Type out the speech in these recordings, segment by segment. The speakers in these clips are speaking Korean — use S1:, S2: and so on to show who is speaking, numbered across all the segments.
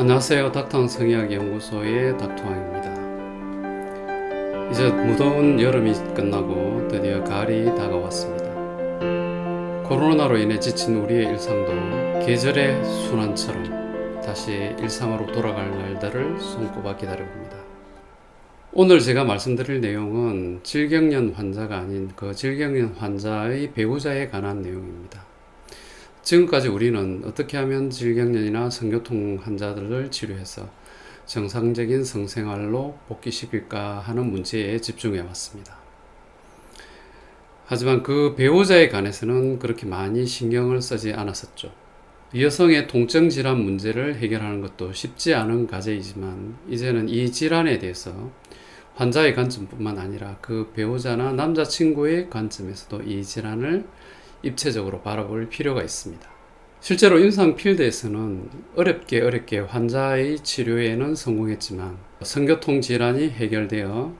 S1: 안녕하세요. 닥터왕 성의학연구소의 닥터왕입니다. 이제 무더운 여름이 끝나고 드디어 가을이 다가왔습니다. 코로나로 인해 지친 우리의 일상도 계절의 순환처럼 다시 일상으로 돌아갈 날들을 손꼽아 기다려봅니다. 오늘 제가 말씀드릴 내용은 질경련 환자가 아닌 그 질경련 환자의 배우자에 관한 내용입니다. 지금까지 우리는 어떻게 하면 질경련이나 성교통 환자들을 치료해서 정상적인 성생활로 복귀시킬까 하는 문제에 집중해 왔습니다. 하지만 그 배우자에 관해서는 그렇게 많이 신경을 쓰지 않았었죠. 여성의 통증 질환 문제를 해결하는 것도 쉽지 않은 과제이지만 이제는 이 질환에 대해서 환자의 관점뿐만 아니라 그 배우자나 남자친구의 관점에서도 이 질환을 입체적으로 바라볼 필요가 있습니다. 실제로 임상 필드에서는 어렵게 환자의 치료에는 성공했지만 성교통 질환이 해결되어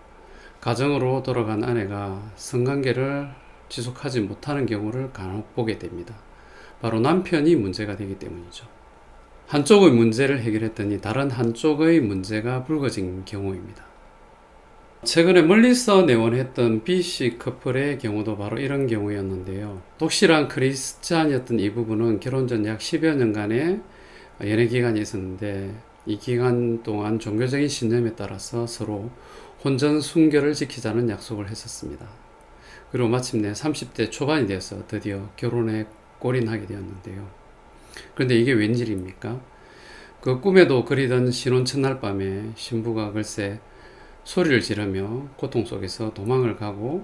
S1: 가정으로 돌아간 아내가 성관계를 지속하지 못하는 경우를 간혹 보게 됩니다. 바로 남편이 문제가 되기 때문이죠. 한쪽의 문제를 해결했더니 다른 한쪽의 문제가 불거진 경우입니다. 최근에 멀리서 내원했던 B씨 커플의 경우도 바로 이런 경우였는데요. 독실한 크리스찬이었던 이 부부는 결혼 전 약 10여 년간의 연애 기간이 있었는데 이 기간 동안 종교적인 신념에 따라서 서로 혼전 순결을 지키자는 약속을 했었습니다. 그리고 마침내 30대 초반이 되어서 드디어 결혼에 골인하게 되었는데요. 그런데 이게 웬일입니까? 그 꿈에도 그리던 신혼 첫날 밤에 신부가 글쎄 소리를 지르며 고통 속에서 도망을 가고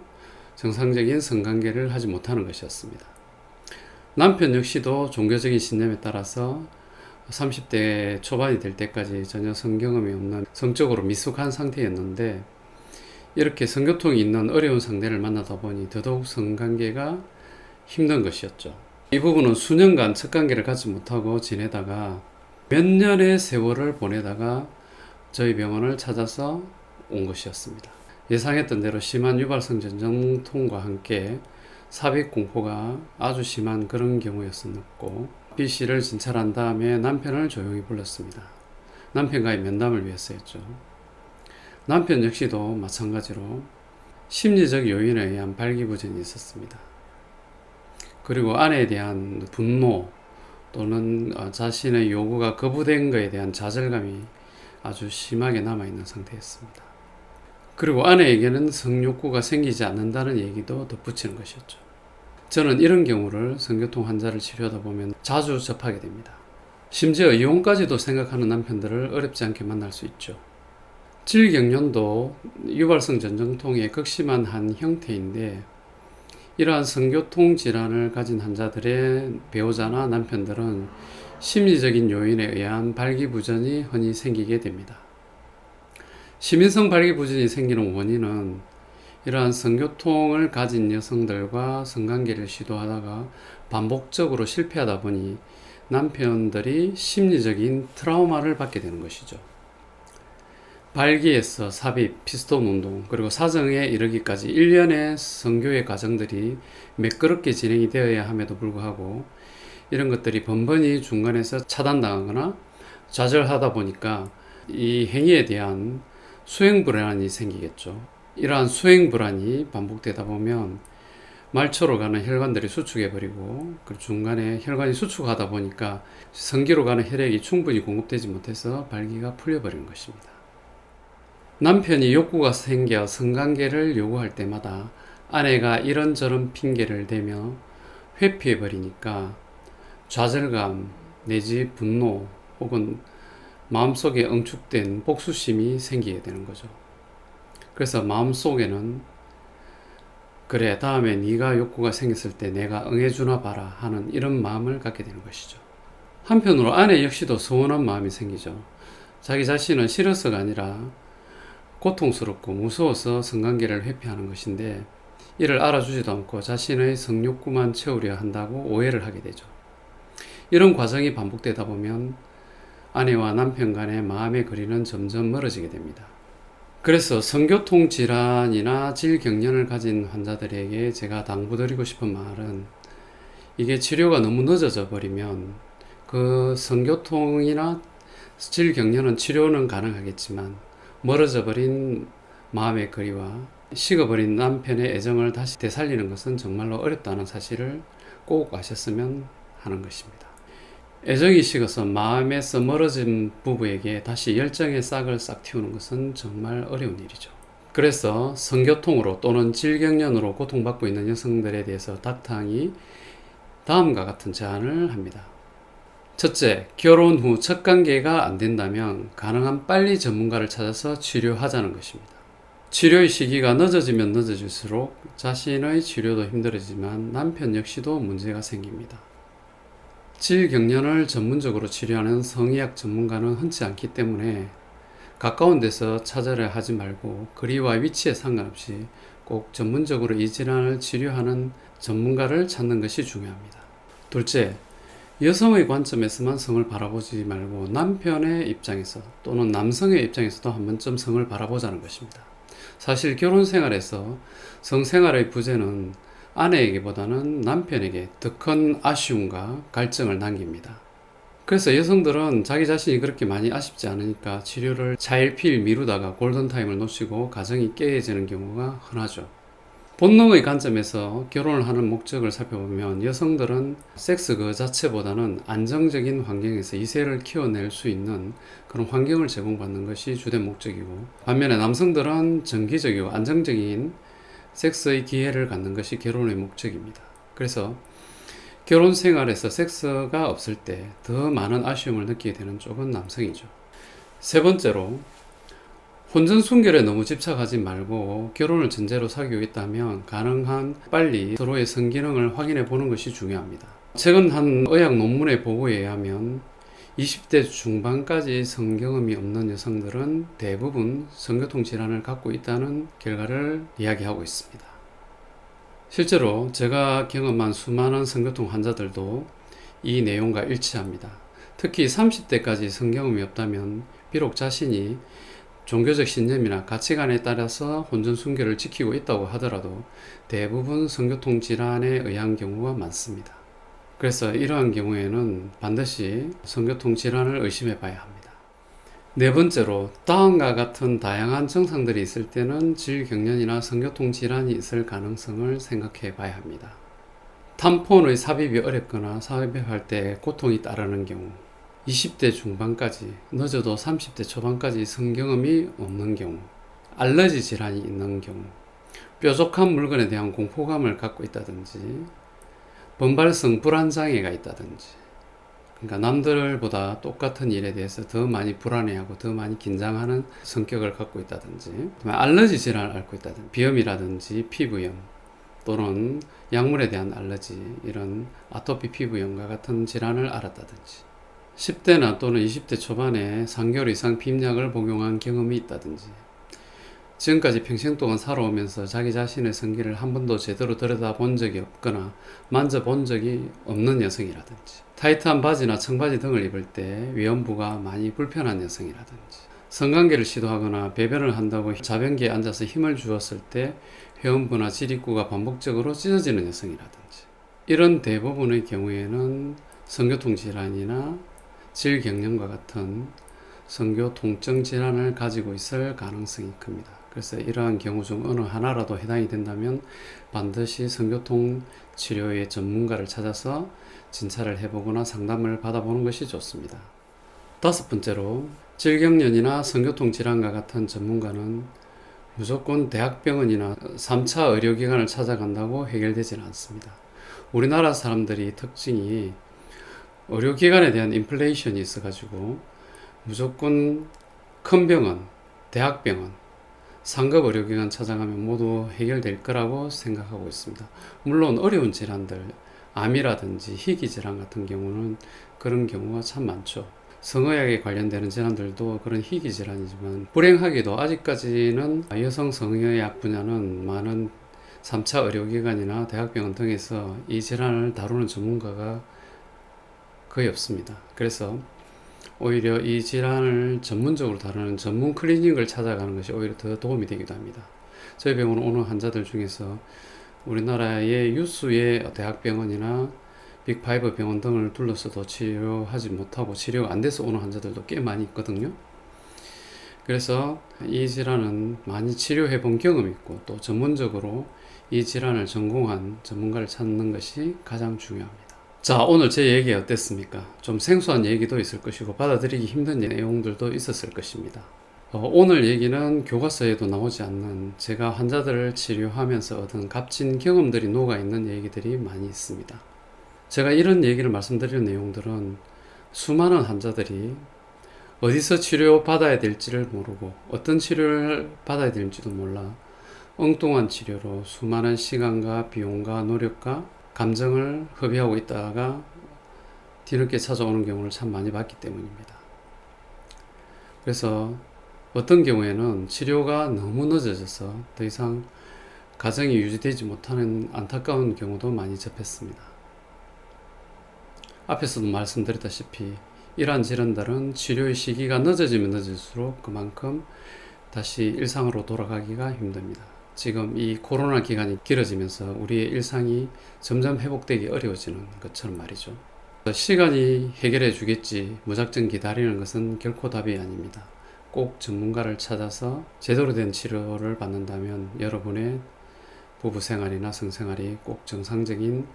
S1: 정상적인 성관계를 하지 못하는 것이었습니다. 남편 역시도 종교적인 신념에 따라서 30대 초반이 될 때까지 전혀 성경험이 없는 성적으로 미숙한 상태였는데 이렇게 성교통이 있는 어려운 상대를 만나다 보니 더더욱 성관계가 힘든 것이었죠. 이 부부는 수년간 첫관계를 갖지 못하고 지내다가 몇 년의 세월을 보내다가 저희 병원을 찾아서 온 것이었습니다. 예상했던 대로 심한 유발성 전정통과 함께 삽입 공포가 아주 심한 그런 경우였었고 B씨를 진찰한 다음에 남편을 조용히 불렀습니다. 남편과의 면담을 위해서였죠. 남편 역시도 마찬가지로 심리적 요인에 의한 발기부전이 있었습니다. 그리고 아내에 대한 분노 또는 자신의 요구가 거부된 것에 대한 좌절감이 아주 심하게 남아있는 상태였습니다. 그리고 아내에게는 성욕구가 생기지 않는다는 얘기도 덧붙이는 것이었죠. 저는 이런 경우를 성교통 환자를 치료하다 보면 자주 접하게 됩니다. 심지어 이혼까지도 생각하는 남편들을 어렵지 않게 만날 수 있죠. 질경련도 유발성 전정통의 극심한 한 형태인데 이러한 성교통 질환을 가진 환자들의 배우자나 남편들은 심리적인 요인에 의한 발기부전이 흔히 생기게 됩니다. 시민성 발기부전이 생기는 원인은 이러한 성교통을 가진 여성들과 성관계를 시도하다가 반복적으로 실패하다 보니 남편들이 심리적인 트라우마를 받게 되는 것이죠. 발기에서 삽입, 피스톤 운동, 그리고 사정에 이르기까지 일련의 성교의 과정들이 매끄럽게 진행이 되어야 함에도 불구하고 이런 것들이 번번이 중간에서 차단당하거나 좌절하다 보니까 이 행위에 대한 수행불안이 생기겠죠. 이러한 수행불안이 반복되다 보면 말초로 가는 혈관들이 수축해버리고 그리고 중간에 혈관이 수축하다 보니까 성기로 가는 혈액이 충분히 공급되지 못해서 발기가 풀려버리는 것입니다. 남편이 욕구가 생겨 성관계를 요구할 때마다 아내가 이런저런 핑계를 대며 회피해버리니까 좌절감 내지 분노 혹은 마음속에 응축된 복수심이 생기게 되는 거죠. 그래서 마음속에는 그래 다음에 네가 욕구가 생겼을 때 내가 응해주나 봐라 하는 이런 마음을 갖게 되는 것이죠. 한편으로 아내 역시도 서운한 마음이 생기죠. 자기 자신은 싫어서가 아니라 고통스럽고 무서워서 성관계를 회피하는 것인데 이를 알아주지도 않고 자신의 성욕구만 채우려 한다고 오해를 하게 되죠. 이런 과정이 반복되다 보면 아내와 남편 간의 마음의 거리는 점점 멀어지게 됩니다. 그래서 성교통 질환이나 질경련을 가진 환자들에게 제가 당부드리고 싶은 말은 이게 치료가 너무 늦어져 버리면 그 성교통이나 질경련은 치료는 가능하겠지만 멀어져 버린 마음의 거리와 식어버린 남편의 애정을 다시 되살리는 것은 정말로 어렵다는 사실을 꼭 아셨으면 하는 것입니다. 애정이 식어서 마음에서 멀어진 부부에게 다시 열정의 싹을 싹 틔우는 것은 정말 어려운 일이죠. 그래서 성교통으로 또는 질경련으로 고통받고 있는 여성들에 대해서 닥터항이 다음과 같은 제안을 합니다. 첫째, 결혼 후 첫 관계가 안 된다면 가능한 빨리 전문가를 찾아서 치료하자는 것입니다. 치료의 시기가 늦어지면 늦어질수록 자신의 치료도 힘들어지지만 남편 역시도 문제가 생깁니다. 질경련을 전문적으로 치료하는 성의학 전문가는 흔치 않기 때문에 가까운 데서 찾으려 하지 말고 거리와 위치에 상관없이 꼭 전문적으로 이 질환을 치료하는 전문가를 찾는 것이 중요합니다. 둘째, 여성의 관점에서만 성을 바라보지 말고 남편의 입장에서 또는 남성의 입장에서도 한 번쯤 성을 바라보자는 것입니다. 사실 결혼 생활에서 성생활의 부재는 아내에게보다는 남편에게 더 큰 아쉬움과 갈증을 남깁니다. 그래서 여성들은 자기 자신이 그렇게 많이 아쉽지 않으니까 치료를 차일피일 미루다가 골든타임을 놓치고 가정이 깨어지는 경우가 흔하죠. 본능의 관점에서 결혼을 하는 목적을 살펴보면 여성들은 섹스 그 자체보다는 안정적인 환경에서 이세를 키워낼 수 있는 그런 환경을 제공받는 것이 주된 목적이고, 반면에 남성들은 정기적이고 안정적인 섹스의 기회를 갖는 것이 결혼의 목적입니다. 그래서 결혼 생활에서 섹스가 없을 때 더 많은 아쉬움을 느끼게 되는 쪽은 남성이죠. 세 번째로, 혼전 순결에 너무 집착하지 말고 결혼을 전제로 사귀고 있다면 가능한 빨리 서로의 성기능을 확인해 보는 것이 중요합니다. 최근 한 의학 논문의 보고에 의하면 20대 중반까지 성경험이 없는 여성들은 대부분 성교통 질환을 갖고 있다는 결과를 이야기하고 있습니다. 실제로 제가 경험한 수많은 성교통 환자들도 이 내용과 일치합니다. 특히 30대까지 성경험이 없다면 비록 자신이 종교적 신념이나 가치관에 따라서 혼전 순결을 지키고 있다고 하더라도 대부분 성교통 질환에 의한 경우가 많습니다. 그래서 이러한 경우에는 반드시 성교통 질환을 의심해 봐야 합니다. 네 번째로, 다음과 같은 다양한 증상들이 있을 때는 질경련이나 성교통 질환이 있을 가능성을 생각해 봐야 합니다. 탐폰의 삽입이 어렵거나 삽입할 때 고통이 따르는 경우, 20대 중반까지, 늦어도 30대 초반까지 성경험이 없는 경우, 알러지 질환이 있는 경우, 뾰족한 물건에 대한 공포감을 갖고 있다든지, 번발성 불안장애가 있다든지, 그러니까 남들보다 똑같은 일에 대해서 더 많이 불안해하고 더 많이 긴장하는 성격을 갖고 있다든지, 알러지 질환을 앓고 있다든지, 비염이라든지 피부염 또는 약물에 대한 알러지, 이런 아토피 피부염과 같은 질환을 앓았다든지, 10대나 또는 20대 초반에 3개월 이상 비임약을 복용한 경험이 있다든지, 지금까지 평생 동안 살아오면서 자기 자신의 성기를 한 번도 제대로 들여다본 적이 없거나 만져본 적이 없는 여성이라든지, 타이트한 바지나 청바지 등을 입을 때 위험부가 많이 불편한 여성이라든지, 성관계를 시도하거나 배변을 한다고 자변기에 앉아서 힘을 주었을 때 회음부나 지립구가 반복적으로 찢어지는 여성이라든지, 이런 대부분의 경우에는 성교통 질환이나 질경련과 같은 성교통증 질환을 가지고 있을 가능성이 큽니다. 그래서 이러한 경우 중 어느 하나라도 해당이 된다면 반드시 성교통 치료의 전문가를 찾아서 진찰을 해보거나 상담을 받아보는 것이 좋습니다. 다섯 번째로, 질경련이나 성교통 질환과 같은 전문가는 무조건 대학병원이나 3차 의료기관을 찾아간다고 해결되지는 않습니다. 우리나라 사람들이 특징이 의료기관에 대한 인플레이션이 있어가지고 무조건 큰 병원, 대학병원, 상급 의료기관 찾아가면 모두 해결될 거라고 생각하고 있습니다. 물론 어려운 질환들, 암이라든지 희귀질환 같은 경우는 그런 경우가 참 많죠. 성의학에 관련되는 질환들도 그런 희귀질환이지만 불행하게도 아직까지는 여성 성의학 분야는 많은 3차 의료기관이나 대학병원 등에서 이 질환을 다루는 전문가가 거의 없습니다. 그래서 오히려 이 질환을 전문적으로 다루는 전문 클리닉을 찾아가는 것이 오히려 더 도움이 되기도 합니다. 저희 병원은 오는 환자들 중에서 우리나라의 유수의 대학병원이나 빅5 병원 등을 둘러서도 치료하지 못하고 치료가 안 돼서 오는 환자들도 꽤 많이 있거든요. 그래서 이 질환은 많이 치료해 본 경험이 있고 또 전문적으로 이 질환을 전공한 전문가를 찾는 것이 가장 중요합니다. 자, 오늘 제 얘기 어땠습니까? 좀 생소한 얘기도 있을 것이고 받아들이기 힘든 내용들도 있었을 것입니다. 오늘 얘기는 교과서에도 나오지 않는 제가 환자들을 치료하면서 얻은 값진 경험들이 녹아있는 얘기들이 많이 있습니다. 제가 이런 얘기를 말씀드리는 내용들은 수많은 환자들이 어디서 치료받아야 될지를 모르고 어떤 치료를 받아야 될지도 몰라 엉뚱한 치료로 수많은 시간과 비용과 노력과 감정을 허비하고 있다가 뒤늦게 찾아오는 경우를 참 많이 봤기 때문입니다. 그래서 어떤 경우에는 치료가 너무 늦어져서 더 이상 가정이 유지되지 못하는 안타까운 경우도 많이 접했습니다. 앞에서도 말씀드렸다시피 이러한 질환들은 치료의 시기가 늦어지면 늦을수록 그만큼 다시 일상으로 돌아가기가 힘듭니다. 지금 이 코로나 기간이 길어지면서 우리의 일상이 점점 회복되기 어려워지는 것처럼 말이죠. 시간이 해결해 주겠지 무작정 기다리는 것은 결코 답이 아닙니다. 꼭 전문가를 찾아서 제대로 된 치료를 받는다면 여러분의 부부 생활이나 성생활이 꼭 정상적인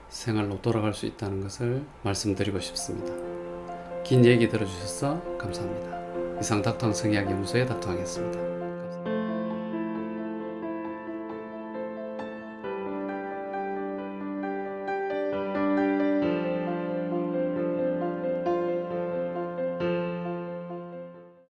S1: 생활로 돌아갈 수 있다는 것을 말씀드리고 싶습니다. 긴 얘기 들어주셔서 감사합니다. 이상 닥터항 성의학연구소의 닥터항이었습니다.